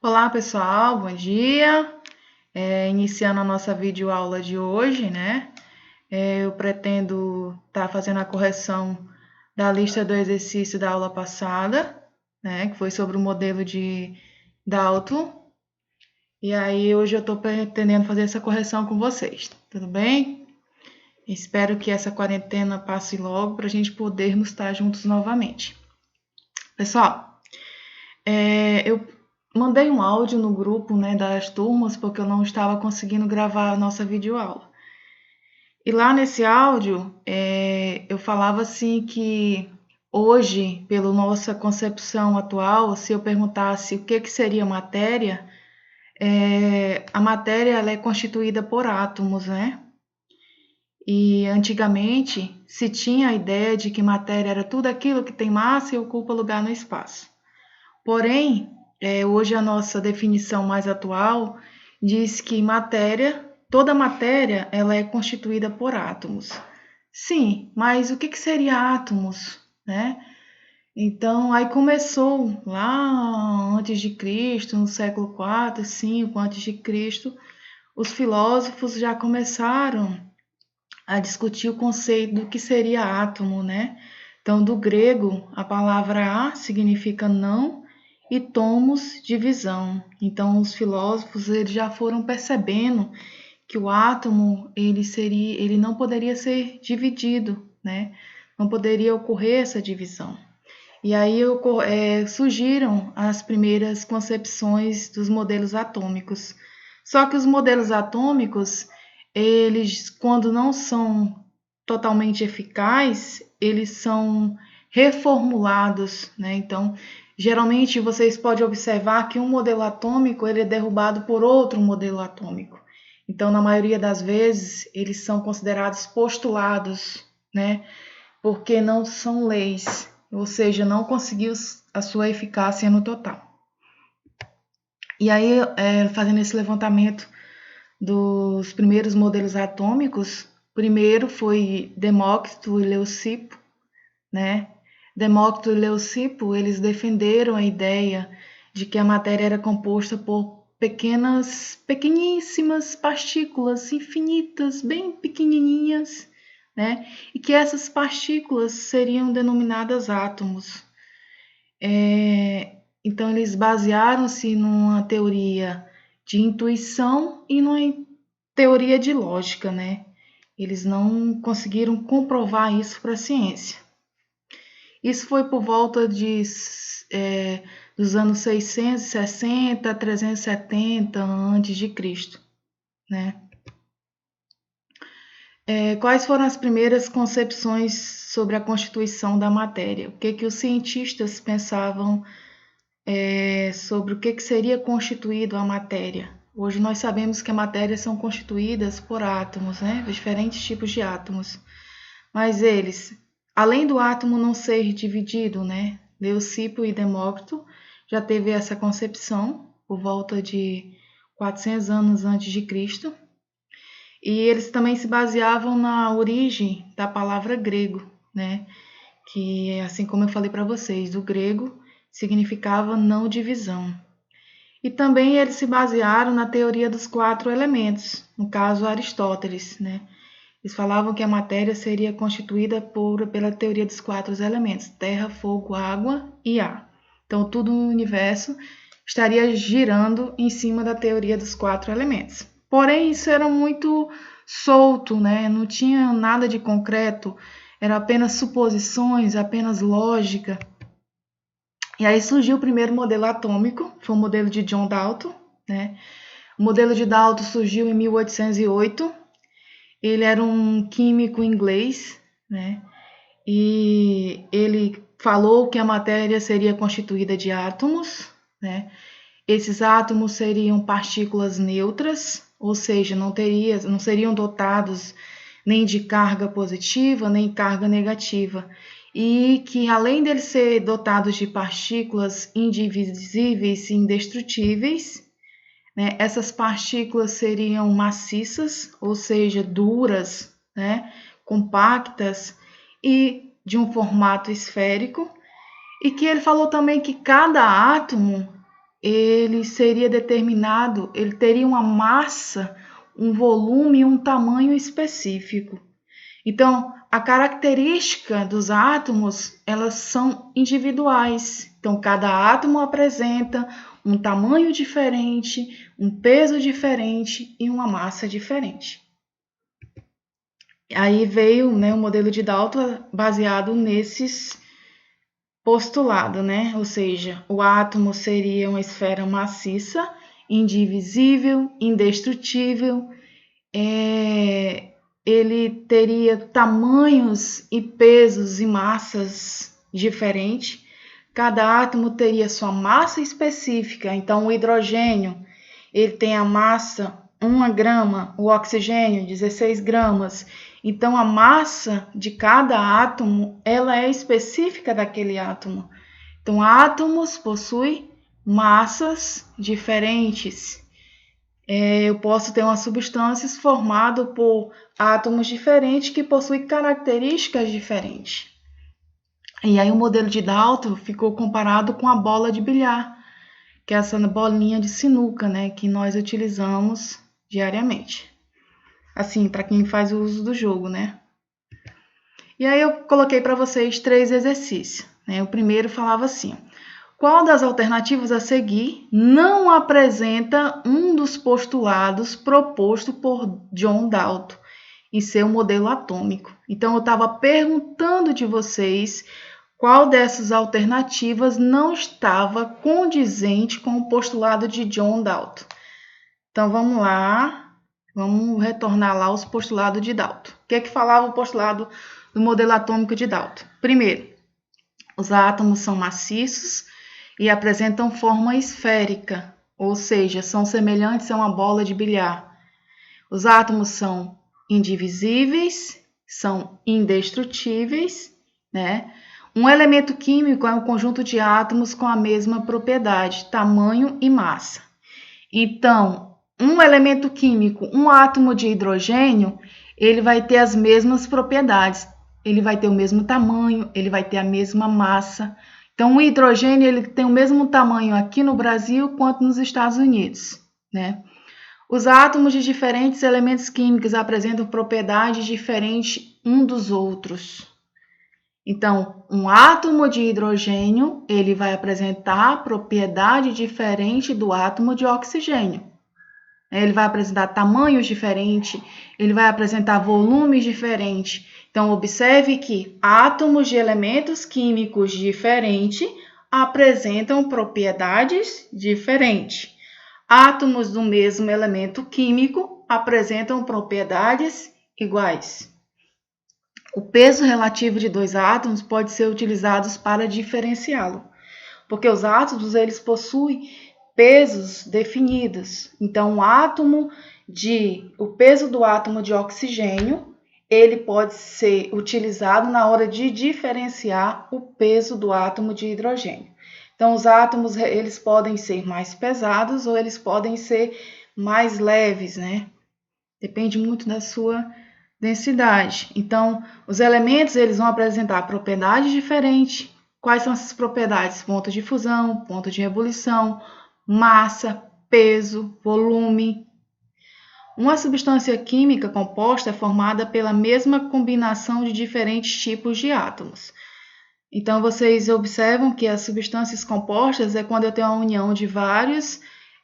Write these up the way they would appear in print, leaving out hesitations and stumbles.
Olá, pessoal, bom dia. Iniciando a nossa videoaula de hoje, né? Eu pretendo estar fazendo a correção da lista do exercício da aula passada, né? Que foi sobre o modelo de Dalton. E aí, hoje eu estou pretendendo fazer essa correção com vocês, tudo bem? Espero que essa quarentena passe logo para a gente podermos estar juntos novamente. Pessoal, eu mandei um áudio no grupo, né, das turmas, porque eu não estava conseguindo gravar a nossa videoaula. E lá nesse áudio, eu falava assim que hoje, pela nossa concepção atual, se eu perguntasse o que seria matéria, a matéria ela é constituída por átomos, né? E antigamente se tinha a ideia de que matéria era tudo aquilo que tem massa e ocupa lugar no espaço. Porém, hoje a nossa definição mais atual diz que toda matéria, ela é constituída por átomos. Sim, mas o que seria átomos, né? Então, aí começou lá antes de Cristo, no século IV, V antes de Cristo, os filósofos já começaram a discutir o conceito do que seria átomo, né? Então, do grego, a palavra a significa não e tomos, divisão. Então, os filósofos eles já foram percebendo que o átomo ele não poderia ser dividido, né? Não poderia ocorrer essa divisão. E aí surgiram as primeiras concepções dos modelos atômicos. Só que os modelos atômicos, eles, quando não são totalmente eficazes, eles são reformulados, né? Então, geralmente vocês podem observar que um modelo atômico ele é derrubado por outro modelo atômico. Então, na maioria das vezes, eles são considerados postulados, né? Porque não são leis, ou seja, não conseguiu a sua eficácia no total. E aí, fazendo esse levantamento dos primeiros modelos atômicos, primeiro foi Demócrito e Leucipo, né? Demócrito e Leucipo, eles defenderam a ideia de que a matéria era composta por pequeníssimas partículas infinitas, bem pequenininhas, né? E que essas partículas seriam denominadas átomos. Então, eles basearam-se numa teoria de intuição e numa teoria de lógica, né? Eles não conseguiram comprovar isso para a ciência. Isso foi por volta dos anos 660 a 370 a.C., né? Quais foram as primeiras concepções sobre a constituição da matéria? O que os cientistas pensavam sobre o que seria constituído a matéria? Hoje nós sabemos que a matéria são constituídas por átomos, né? Diferentes tipos de átomos. Mas eles, além do átomo não ser dividido, né? Leucipo e Demócrito já teve essa concepção por volta de 400 anos antes de Cristo. E eles também se baseavam na origem da palavra grego, né? Que, assim como eu falei para vocês, do grego significava não divisão. E também eles se basearam na teoria dos 4 elementos, no caso Aristóteles, né? Eles falavam que a matéria seria constituída pela teoria dos 4 elementos: terra, fogo, água e ar. Então, tudo no universo estaria girando em cima da teoria dos 4 elementos. Porém, isso era muito solto, né? Não tinha nada de concreto, era apenas suposições, apenas lógica. E aí surgiu o primeiro modelo atômico, foi o modelo de John Dalton, né? O modelo de Dalton surgiu em 1808. Ele era um químico inglês, né? E ele falou que a matéria seria constituída de átomos, né? Esses átomos seriam partículas neutras, ou seja, não seriam dotados nem de carga positiva, nem carga negativa. E que além deles ser dotados de partículas indivisíveis e indestrutíveis, né, essas partículas seriam maciças, ou seja, duras, né, compactas e de um formato esférico. E que ele falou também que cada átomo ele seria determinado, ele teria uma massa, um volume e um tamanho específico. Então, a característica dos átomos, elas são individuais. Então, cada átomo apresenta um tamanho diferente, um peso diferente e uma massa diferente. Aí veio, né, o modelo de Dalton baseado nesses postulados, né? Ou seja, o átomo seria uma esfera maciça, indivisível, indestrutível, ele teria tamanhos e pesos e massas diferentes. Cada átomo teria sua massa específica. Então, o hidrogênio, ele tem a massa 1 grama, o oxigênio 16 gramas. Então, a massa de cada átomo, ela é específica daquele átomo. Então, átomos possuem massas diferentes. Eu posso ter uma substância formada por átomos diferentes que possuem características diferentes. E aí o modelo de Dalton ficou comparado com a bola de bilhar, que é essa bolinha de sinuca, né, que nós utilizamos diariamente. Assim, para quem faz o uso do jogo, né? E aí eu coloquei para vocês 3 exercícios, né? O primeiro falava assim: qual das alternativas a seguir não apresenta um dos postulados proposto por John Dalton em seu modelo atômico? Então, eu estava perguntando de vocês qual dessas alternativas não estava condizente com o postulado de John Dalton. Então, vamos lá, vamos retornar lá aos postulados de Dalton. O que é que falava o postulado do modelo atômico de Dalton? Primeiro, os átomos são maciços e apresentam forma esférica, ou seja, são semelhantes a uma bola de bilhar. Os átomos são indivisíveis, são indestrutíveis, né? Um elemento químico é um conjunto de átomos com a mesma propriedade, tamanho e massa. Então, um elemento químico, um átomo de hidrogênio, ele vai ter as mesmas propriedades. Ele vai ter o mesmo tamanho, ele vai ter a mesma massa. Então, o hidrogênio ele tem o mesmo tamanho aqui no Brasil quanto nos Estados Unidos, né? Os átomos de diferentes elementos químicos apresentam propriedades diferentes um dos outros. Então, um átomo de hidrogênio, ele vai apresentar propriedade diferente do átomo de oxigênio. Ele vai apresentar tamanhos diferentes, ele vai apresentar volumes diferentes. Então, observe que átomos de elementos químicos diferentes apresentam propriedades diferentes. Átomos do mesmo elemento químico apresentam propriedades iguais. O peso relativo de dois átomos pode ser utilizado para diferenciá-lo, porque os átomos eles possuem pesos definidos. Então, o peso do átomo de oxigênio, ele pode ser utilizado na hora de diferenciar o peso do átomo de hidrogênio. Então, os átomos eles podem ser mais pesados ou eles podem ser mais leves, né? Depende muito da sua densidade. Então, os elementos eles vão apresentar propriedades diferentes. Quais são essas propriedades? Ponto de fusão, ponto de ebulição, massa, peso, volume. Uma substância química composta é formada pela mesma combinação de diferentes tipos de átomos. Então, vocês observam que as substâncias compostas é quando eu tenho a união de vários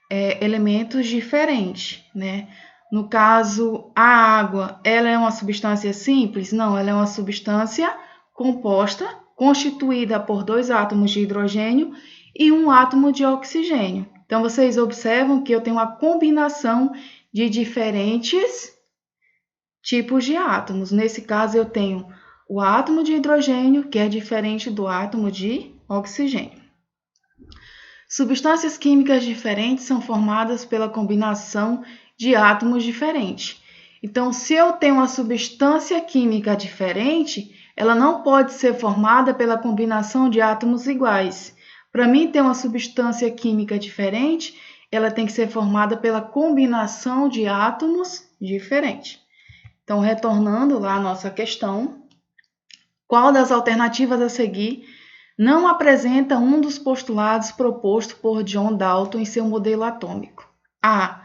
elementos diferentes, né? No caso, a água, ela é uma substância simples? Não, ela é uma substância composta, constituída por 2 átomos de hidrogênio e 1 átomo de oxigênio. Então, vocês observam que eu tenho uma combinação de diferentes tipos de átomos. Nesse caso, eu tenho o átomo de hidrogênio, que é diferente do átomo de oxigênio. Substâncias químicas diferentes são formadas pela combinação de átomos diferentes. Então, se eu tenho uma substância química diferente, ela não pode ser formada pela combinação de átomos iguais. Para mim ter uma substância química diferente, ela tem que ser formada pela combinação de átomos diferentes. Então, retornando lá à nossa questão, qual das alternativas a seguir não apresenta um dos postulados proposto por John Dalton em seu modelo atômico. A.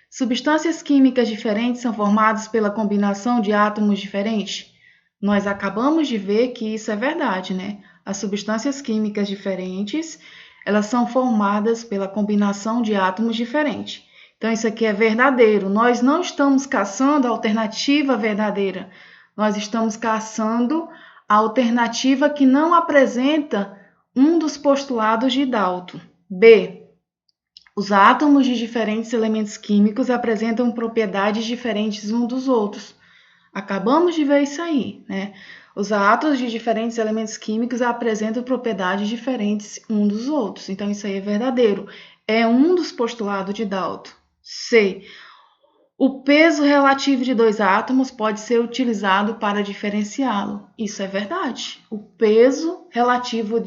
Substâncias químicas diferentes são formadas pela combinação de átomos diferentes? Nós acabamos de ver que isso é verdade, né? As substâncias químicas diferentes, elas são formadas pela combinação de átomos diferentes. Então, isso aqui é verdadeiro. Nós não estamos caçando a alternativa verdadeira. Nós estamos caçando a alternativa que não apresenta um dos postulados de Dalton. B. Os átomos de diferentes elementos químicos apresentam propriedades diferentes uns dos outros. Acabamos de ver isso aí, né? Os átomos de diferentes elementos químicos apresentam propriedades diferentes uns dos outros. Então, isso aí é verdadeiro. É um dos postulados de Dalton. C. O peso relativo de dois átomos pode ser utilizado para diferenciá-lo. Isso é verdade. O peso relativo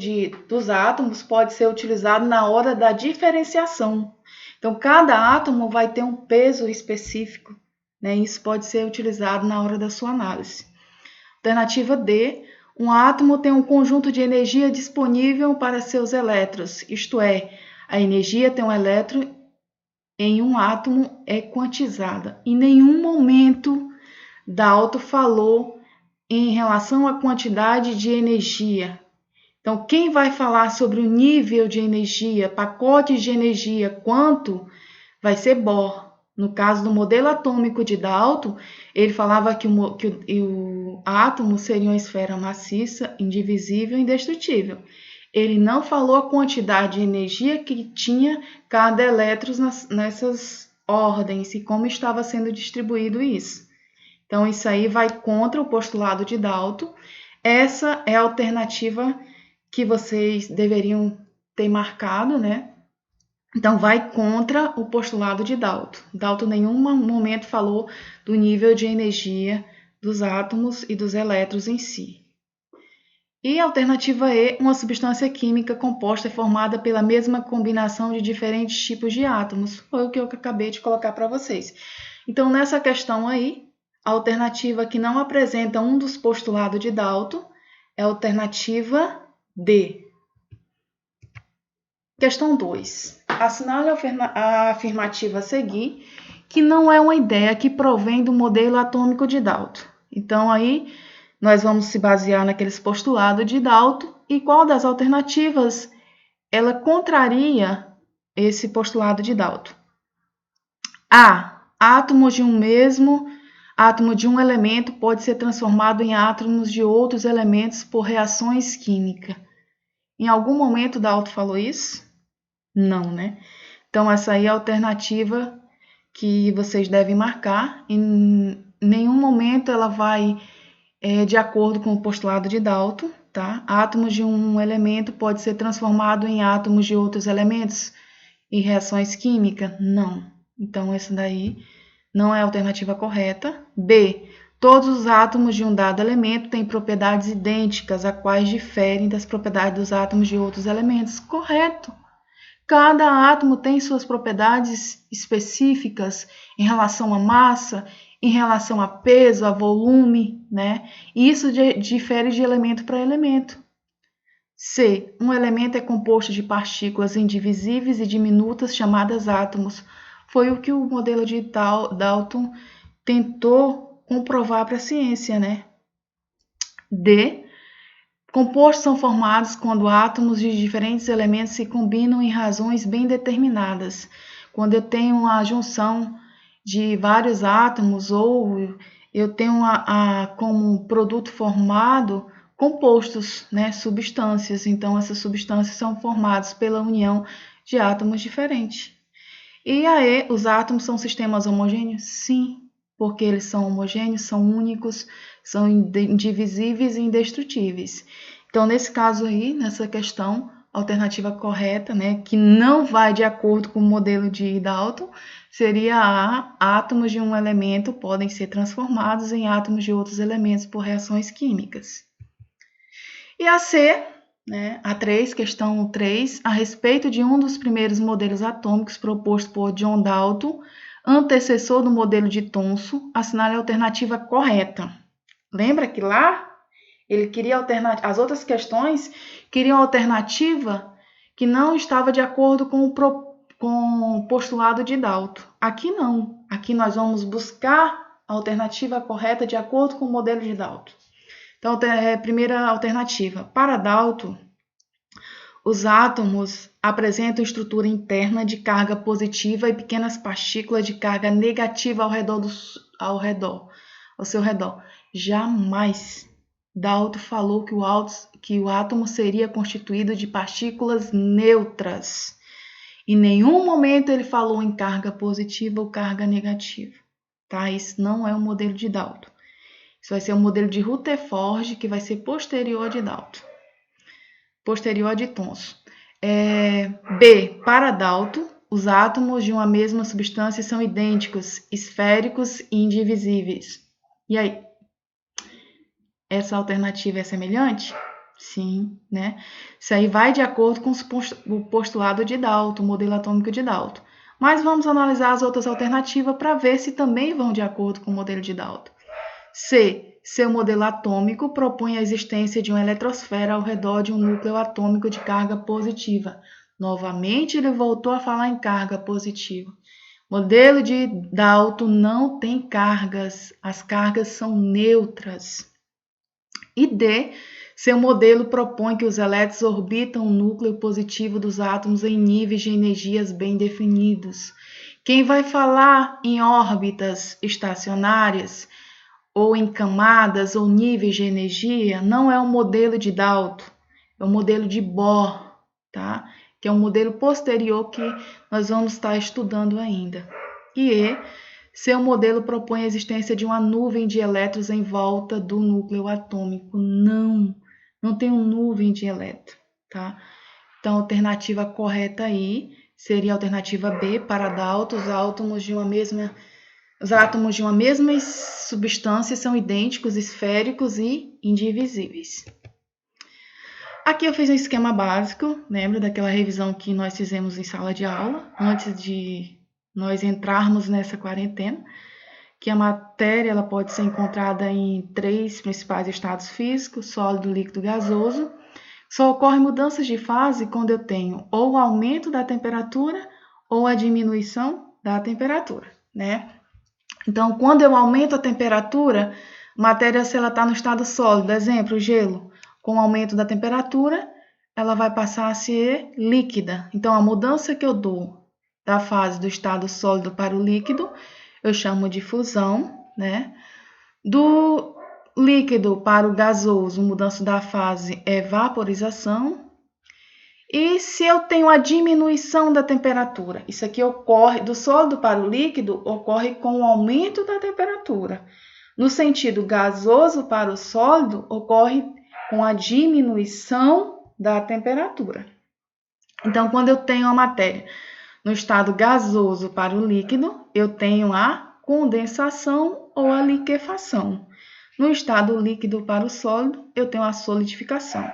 dos átomos pode ser utilizado na hora da diferenciação. Então, cada átomo vai ter um peso específico, né? Isso pode ser utilizado na hora da sua análise. Alternativa D. Um átomo tem um conjunto de energia disponível para seus elétrons, isto é, a energia tem um elétron em um átomo é quantizada. Em nenhum momento Dalton falou em relação à quantidade de energia. Então, quem vai falar sobre o nível de energia, pacotes de energia, quanto, vai ser Bohr. No caso do modelo atômico de Dalton, ele falava que o átomo seria uma esfera maciça, indivisível e indestrutível. Ele não falou a quantidade de energia que tinha cada elétron nessas ordens e como estava sendo distribuído isso. Então, isso aí vai contra o postulado de Dalton. Essa é a alternativa que vocês deveriam ter marcado, né? Então, vai contra o postulado de Dalton. Dalton em nenhum momento falou do nível de energia dos átomos e dos elétrons em si. E a alternativa E, uma substância química composta é formada pela mesma combinação de diferentes tipos de átomos. Foi o que eu acabei de colocar para vocês. Então, nessa questão aí, a alternativa que não apresenta um dos postulados de Dalton é a alternativa D. Questão 2. Assinale a afirmativa a seguir, que não é uma ideia que provém do modelo atômico de Dalton. Então, aí, nós vamos se basear naqueles postulados de Dalton e qual das alternativas ela contraria esse postulado de Dalton. A. Átomos de um mesmo átomo de um elemento pode ser transformado em átomos de outros elementos por reações químicas. Em algum momento Dalton falou isso? Não, né? Então, essa aí é a alternativa que vocês devem marcar. Em nenhum momento ela vai de acordo com o postulado de Dalton, tá? Átomos de um elemento pode ser transformado em átomos de outros elementos em reações químicas? Não. Então, essa daí não é a alternativa correta. B. Todos os átomos de um dado elemento têm propriedades idênticas, a quais diferem das propriedades dos átomos de outros elementos. Correto. Cada átomo tem suas propriedades específicas em relação à massa, em relação a peso, a volume, né? E isso difere de elemento para elemento. C. Um elemento é composto de partículas indivisíveis e diminutas chamadas átomos. Foi o que o modelo de Dalton tentou comprovar para a ciência, né? D. Compostos são formados quando átomos de diferentes elementos se combinam em razões bem determinadas. Quando eu tenho uma junção de vários átomos ou eu tenho como produto formado compostos, né, substâncias. Então, essas substâncias são formadas pela união de átomos diferentes. E aí, os átomos são sistemas homogêneos? Sim, porque eles são homogêneos, são únicos, são indivisíveis e indestrutíveis. Então, nesse caso aí, nessa questão, a alternativa correta, né, que não vai de acordo com o modelo de Dalton, seria A. Átomos de um elemento podem ser transformados em átomos de outros elementos por reações químicas. E a C, né, a 3, questão 3, a respeito de um dos primeiros modelos atômicos proposto por John Dalton, antecessor do modelo de Thomson, assinale a alternativa correta. Lembra que lá Ele queria alternativa. As outras questões queriam alternativa que não estava de acordo com o postulado de Dalton. Aqui não. Aqui nós vamos buscar a alternativa correta de acordo com o modelo de Dalton. Então, primeira alternativa. Para Dalton, os átomos apresentam estrutura interna de carga positiva e pequenas partículas de carga negativa ao seu redor. Jamais Dalton falou que o átomo seria constituído de partículas neutras. Em nenhum momento ele falou em carga positiva ou carga negativa. Tá? Isso não é o modelo de Dalton. Isso vai ser o modelo de Rutherford, que vai ser posterior de Dalton. Posterior de Thomson. B. Para Dalton, os átomos de uma mesma substância são idênticos, esféricos e indivisíveis. E aí? Essa alternativa é semelhante? Sim, né? Isso aí vai de acordo com o postulado de Dalton, o modelo atômico de Dalton. Mas vamos analisar as outras alternativas para ver se também vão de acordo com o modelo de Dalton. C. Seu modelo atômico propõe a existência de uma eletrosfera ao redor de um núcleo atômico de carga positiva. Novamente, ele voltou a falar em carga positiva. Modelo de Dalton não tem cargas, as cargas são neutras. E D. Seu modelo propõe que os elétrons orbitam o núcleo positivo dos átomos em níveis de energias bem definidos. Quem vai falar em órbitas estacionárias ou em camadas ou níveis de energia não é o modelo de Dalton, é o modelo de Bohr, tá? Que é um modelo posterior que nós vamos estar estudando ainda. E seu modelo propõe a existência de uma nuvem de elétrons em volta do núcleo atômico. Não tem uma nuvem de elétrons, tá? Então, a alternativa correta aí seria a alternativa B, para Dalton, os átomos de uma mesma substância são idênticos, esféricos e indivisíveis. Aqui eu fiz um esquema básico, lembra daquela revisão que nós fizemos em sala de aula, antes de nós entrarmos nessa quarentena, que a matéria ela pode ser encontrada em 3 principais estados físicos, sólido, líquido, gasoso. Só ocorre mudanças de fase quando eu tenho ou o aumento da temperatura ou a diminuição da temperatura, né? Então, quando eu aumento a temperatura, a matéria, se ela está no estado sólido, exemplo, o gelo, com o aumento da temperatura, ela vai passar a ser líquida. Então, a mudança que eu dou da fase do estado sólido para o líquido, eu chamo de fusão, né? Do líquido para o gasoso, mudança da fase é vaporização. E se eu tenho a diminuição da temperatura, isso aqui ocorre, do sólido para o líquido, ocorre com o aumento da temperatura. No sentido gasoso para o sólido, ocorre com a diminuição da temperatura. Então, quando eu tenho a matéria no estado gasoso para o líquido, eu tenho a condensação ou a liquefação. No estado líquido para o sólido, eu tenho a solidificação.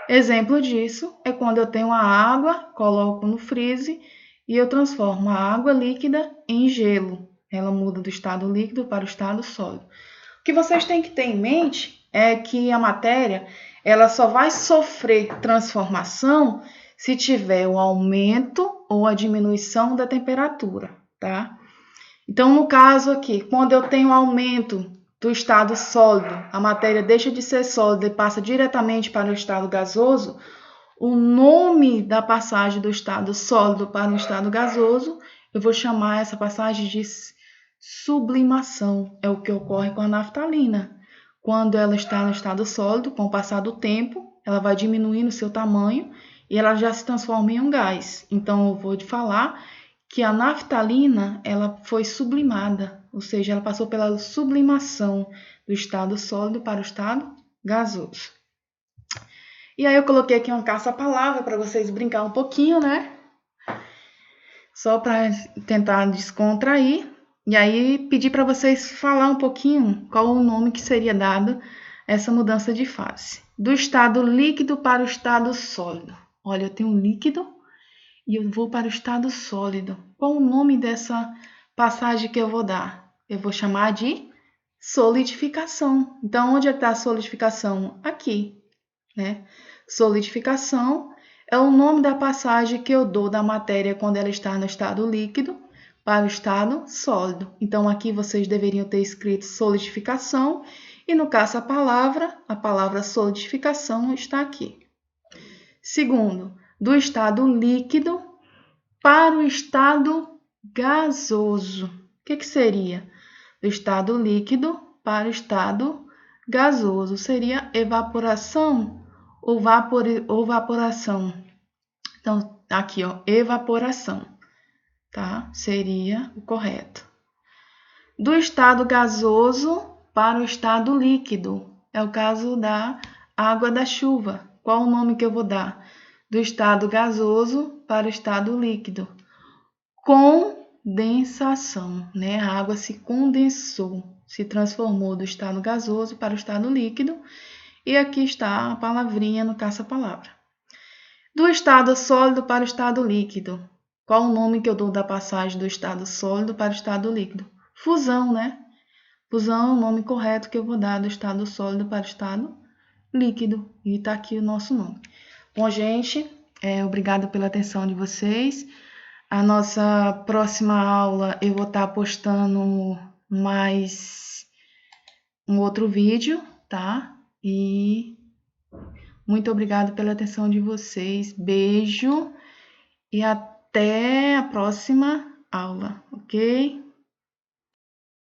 Exemplo disso é quando eu tenho a água, coloco no freezer e eu transformo a água líquida em gelo. Ela muda do estado líquido para o estado sólido. O que vocês têm que ter em mente é que a matéria ela só vai sofrer transformação se tiver o aumento ou a diminuição da temperatura, tá? Então, no caso aqui, quando eu tenho aumento do estado sólido, a matéria deixa de ser sólida e passa diretamente para o estado gasoso, o nome da passagem do estado sólido para o estado gasoso, eu vou chamar essa passagem de sublimação. É o que ocorre com a naftalina. Quando ela está no estado sólido, com o passar do tempo, ela vai diminuindo seu tamanho e ela já se transforma em um gás. Então, eu vou te falar que a naftalina ela foi sublimada, ou seja, ela passou pela sublimação do estado sólido para o estado gasoso. E aí eu coloquei aqui uma caça-palavra para vocês brincar um pouquinho, né? Só para tentar descontrair. E aí pedi para vocês falar um pouquinho qual o nome que seria dado a essa mudança de fase. Do estado líquido para o estado sólido. Olha, eu tenho um líquido e eu vou para o estado sólido. Qual o nome dessa passagem que eu vou dar? Eu vou chamar de solidificação. Então, onde é que está a solidificação? Aqui, né? Solidificação é o nome da passagem que eu dou da matéria quando ela está no estado líquido para o estado sólido. Então, aqui vocês deveriam ter escrito solidificação e, no caso, a palavra solidificação está aqui. Segundo, do estado líquido para o estado gasoso. O que seria? Do estado líquido para o estado gasoso. Seria evaporação ou vaporação? Então, aqui, ó, evaporação, tá? Seria o correto. Do estado gasoso para o estado líquido. É o caso da água da chuva. Qual o nome que eu vou dar? Do estado gasoso para o estado líquido. Condensação, né? A água se condensou, se transformou do estado gasoso para o estado líquido. E aqui está a palavrinha no caça-palavra. Do estado sólido para o estado líquido. Qual o nome que eu dou da passagem do estado sólido para o estado líquido? Fusão, né? Fusão é o nome correto que eu vou dar do estado sólido para o estado líquido. E está aqui o nosso nome. Bom, gente, obrigada pela atenção de vocês. A nossa próxima aula eu vou estar postando mais um outro vídeo, tá? E muito obrigada pela atenção de vocês. Beijo e até a próxima aula, ok?